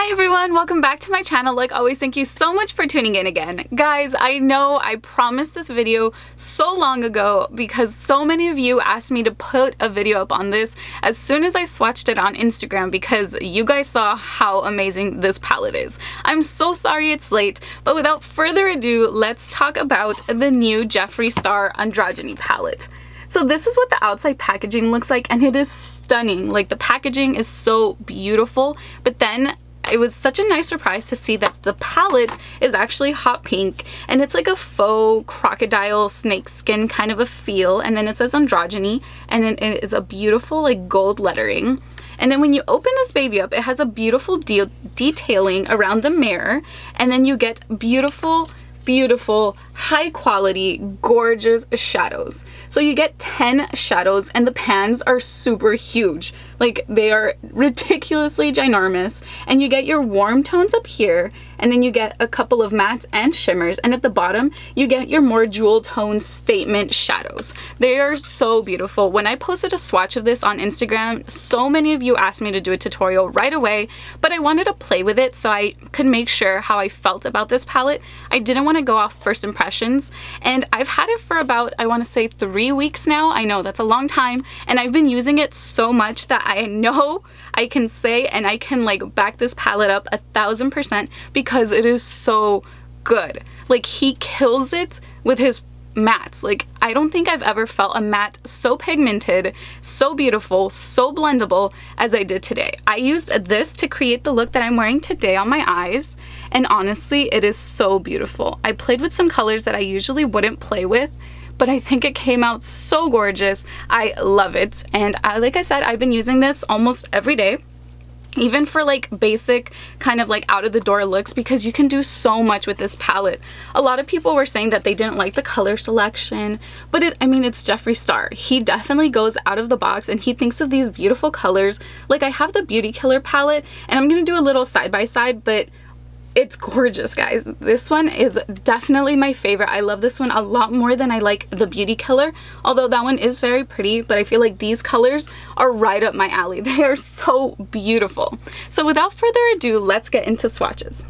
Hi everyone, welcome back to my channel. Like always, thank you so much for tuning in again. Guys, I know I promised this video so long ago because so many of you asked me to put a video up on this as soon as I swatched it on Instagram because you guys saw how amazing this palette is. I'm so sorry it's late, but without further ado, let's talk about the new Jeffree Star Androgyny palette. So this is what the outside packaging looks like, and it is stunning. Like, the packaging is so beautiful, but then it was such a nice surprise to see that the palette is actually hot pink, and it's like a faux crocodile snakeskin kind of a feel, and then it says androgyny, and then it is a beautiful like gold lettering. And then when you open this baby up, it has a beautiful detailing around the mirror, and then you get beautiful high quality gorgeous shadows. So you get 10 shadows, and the pans are super huge. Like, they are ridiculously ginormous, and you get your warm tones up here, and then you get a couple of mattes and shimmers, and at the bottom you get your more jewel tone statement shadows. They are so beautiful. When I posted a swatch of this on Instagram, so many of you asked me to do a tutorial right away, but I wanted to play with it so I could make sure how I felt about this palette. I didn't want to go off first impressions, and I've had it for about, I want to say 3 weeks now. I know that's a long time, and I've been using it so much that I know I can say and I can like back this palette up 1000% because it is so good. Like, he kills it with his mattes. Like, I don't think I've ever felt a matte so pigmented, so beautiful, so blendable as I did today. I used this to create the look that I'm wearing today on my eyes, and honestly, it is so beautiful. I played with some colors that I usually wouldn't play with, but I think it came out so gorgeous. I love it, and like I said, I've been using this almost every day, even for like basic kind of like out of the door looks, because you can do so much with this palette. A lot of people were saying that they didn't like the color selection, but I mean, it's Jeffree Star. He definitely goes out of the box and he thinks of these beautiful colors. Like, I have the Beauty Killer palette, and I'm gonna do a little side by side, but it's gorgeous, guys. This one is definitely my favorite. I love this one a lot more than I like the Beauty Killer, although that one is very pretty, but I feel like these colors are right up my alley. They are so beautiful. So without further ado, let's get into swatches.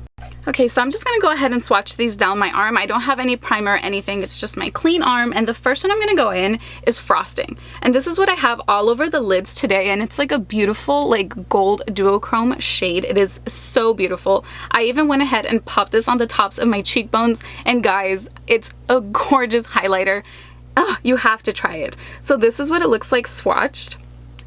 Okay, so I'm just gonna go ahead and swatch these down my arm. I don't have any primer or anything, it's just my clean arm, and the first one I'm gonna go in is Frosting. And this is what I have all over the lids today, and it's like a beautiful like gold duochrome shade. It is so beautiful. I even went ahead and popped this on the tops of my cheekbones, and guys, it's a gorgeous highlighter. You have to try it. So this is what it looks like swatched.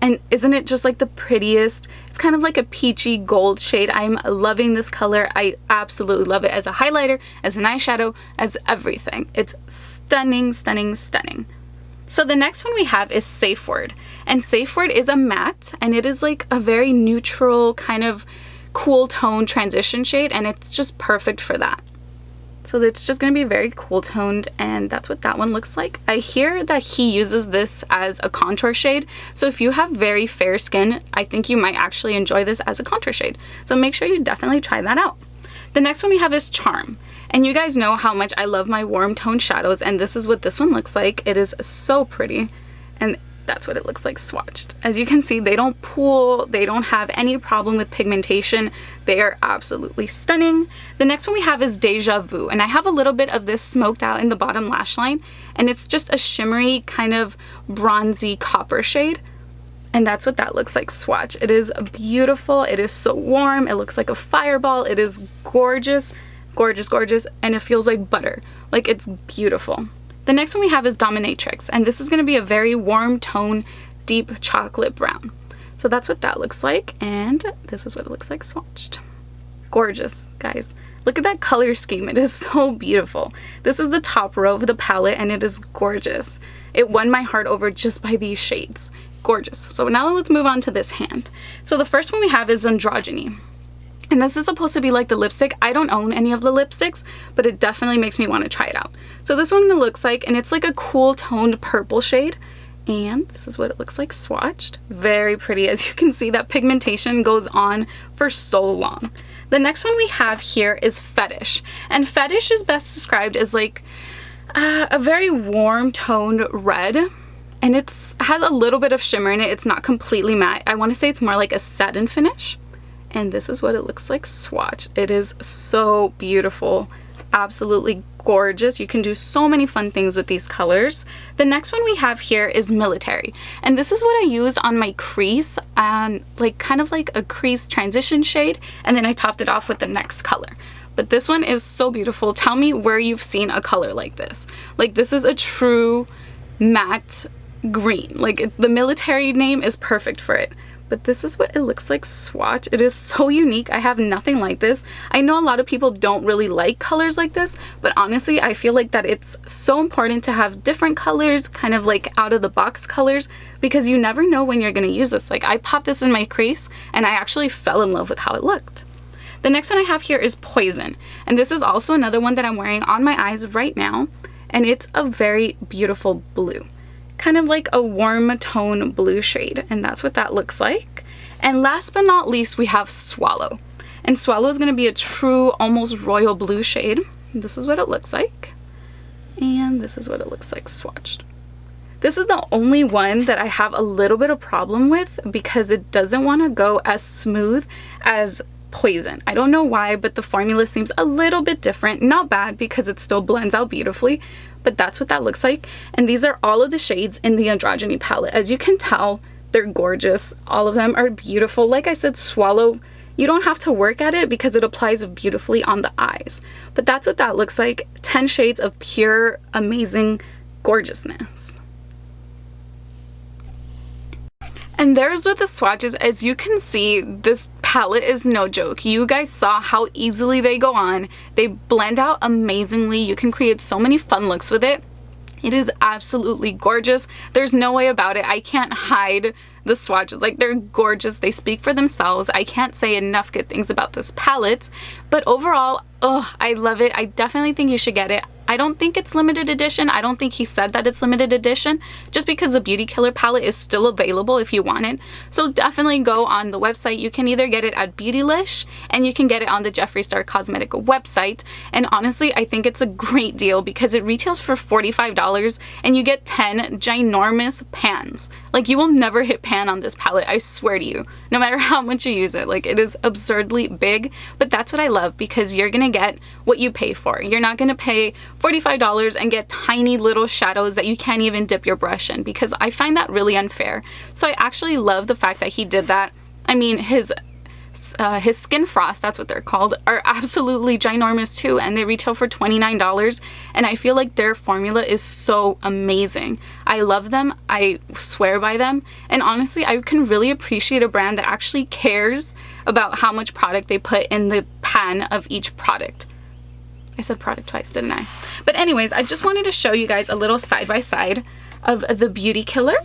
And isn't it just like the prettiest? It's kind of like a peachy gold shade. I'm loving this color. I absolutely love it as a highlighter, as an eyeshadow, as everything. It's stunning, stunning, stunning. So the next one we have is Safe Word. And Safe Word is a matte, and it is like a very neutral kind of cool tone transition shade, and it's just perfect for that. So it's just going to be very cool toned, and that's what that one looks like. I hear that he uses this as a contour shade, so if you have very fair skin, I think you might actually enjoy this as a contour shade. So make sure you definitely try that out. The next one we have is Charm, and you guys know how much I love my warm tone shadows, and this is what this one looks like. It is so pretty, and that's what it looks like swatched. As you can see, they don't pool, they don't have any problem with pigmentation. They are absolutely stunning. The next one we have is Deja Vu, and I have a little bit of this smoked out in the bottom lash line, and it's just a shimmery kind of bronzy copper shade, and that's what that looks like swatch. It is beautiful. It is so warm. It looks like a fireball. It is gorgeous, gorgeous, gorgeous, and it feels like butter. Like, it's beautiful. The next one we have is Dominatrix, and this is going to be a very warm tone, deep chocolate brown. So that's what that looks like, and this is what it looks like swatched. Gorgeous, guys. Look at that color scheme. It is so beautiful. This is the top row of the palette, and it is gorgeous. It won my heart over just by these shades. Gorgeous. So now let's move on to this hand. So the first one we have is Androgyny. And this is supposed to be like the lipstick. I don't own any of the lipsticks, but it definitely makes me want to try it out. So this one looks like, and it's like a cool toned purple shade. And this is what it looks like swatched. Very pretty. As you can see, that pigmentation goes on for so long. The next one we have here is Fetish. And Fetish is best described as like a very warm toned red. And it has a little bit of shimmer in it. It's not completely matte. I want to say it's more like a satin finish. And this is what it looks like swatch. It is so beautiful, absolutely gorgeous. You can do so many fun things with these colors. The next one we have here is Military, and this is what I used on my crease, and like kind of like a crease transition shade, and then I topped it off with the next color. But this one is so beautiful. Tell me where you've seen a color like this. Like, this is a true matte green. Like, the Military name is perfect for it. But this is what it looks like swatch. It is so unique. I have nothing like this. I know a lot of people don't really like colors like this, but honestly, I feel like that it's so important to have different colors, kind of like out of the box colors, because you never know when you're gonna use this. Like, I popped this in my crease and I actually fell in love with how it looked. The next one I have here is Poison, and this is also another one that I'm wearing on my eyes right now, and it's a very beautiful blue. Kind of like a warm tone blue shade, and that's what that looks like. And last but not least, we have Swallow, and Swallow is going to be a true almost royal blue shade. This is what it looks like, and this is what it looks like swatched. This is the only one that I have a little bit of problem with because it doesn't want to go as smooth as Poison. I don't know why, but the formula seems a little bit different. Not bad because it still blends out beautifully, but that's what that looks like. And these are all of the shades in the Androgyny palette. As you can tell, they're gorgeous. All of them are beautiful. Like I said, Swallow, you don't have to work at it because it applies beautifully on the eyes. But that's what that looks like. 10 shades of pure, amazing gorgeousness. And there's with the swatches. As you can see, this palette is no joke. You guys saw how easily they go on. They blend out amazingly. You can create so many fun looks with it. It is absolutely gorgeous. There's no way about it. I can't hide the swatches. Like, they're gorgeous. They speak for themselves. I can't say enough good things about this palette. But overall, oh, I love it. I definitely think you should get it. I don't think it's limited edition. I don't think he said that it's limited edition, just because the Beauty Killer palette is still available if you want it. So definitely go on the website. You can either get it at Beautylish, and you can get it on the Jeffree Star Cosmetics website. And honestly, I think it's a great deal because it retails for $45 and you get 10 ginormous pans. Like, you will never hit pan on this palette, I swear to you, no matter how much you use it. Like, it is absurdly big, but that's what I love because you're gonna get what you pay for. You're not gonna pay $45 and get tiny little shadows that you can't even dip your brush in, because I find that really unfair. So I actually love the fact that he did that. I mean, his Skin Frost, that's what they're called, are absolutely ginormous too, and they retail for $29, and I feel like their formula is so amazing. I love them. I swear by them, and honestly, I can really appreciate a brand that actually cares about how much product they put in the pan of each product. I said product twice, didn't I? But anyways, I just wanted to show you guys a little side-by-side of the Beauty Killer.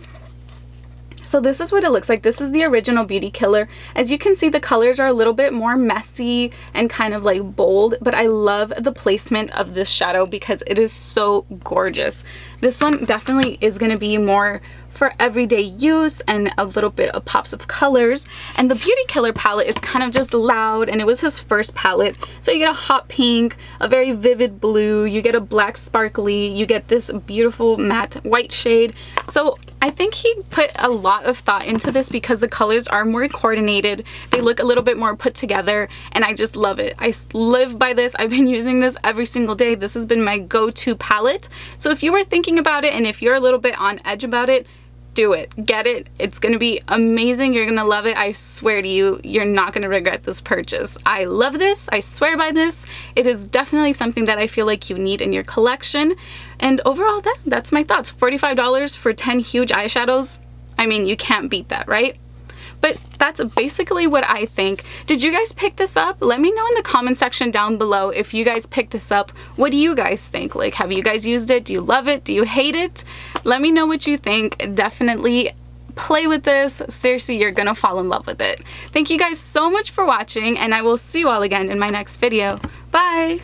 So this is what it looks like. This is the original Beauty Killer. As you can see, the colors are a little bit more messy and kind of like bold, but I love the placement of this shadow because it is so gorgeous. This one definitely is going to be more for everyday use and a little bit of pops of colors. And the Beauty Killer palette is kind of just loud, and it was his first palette. So you get a hot pink, a very vivid blue, you get a black sparkly, you get this beautiful matte white shade. So I think he put a lot of thought into this because the colors are more coordinated. They look a little bit more put together, and I just love it. I live by this. I've been using this every single day. This has been my go-to palette. So if you were thinking about it and if you're a little bit on edge about it, do it. Get it. It's going to be amazing. You're going to love it. I swear to you, you're not going to regret this purchase. I love this. I swear by this. It is definitely something that I feel like you need in your collection. And overall, that's my thoughts. $45 for 10 huge eyeshadows. I mean, you can't beat that, right? But that's basically what I think. Did you guys pick this up? Let me know in the comment section down below if you guys picked this up. What do you guys think? Like, have you guys used it? Do you love it? Do you hate it? Let me know what you think. Definitely play with this. Seriously, you're gonna fall in love with it. Thank you guys so much for watching, and I will see you all again in my next video. Bye!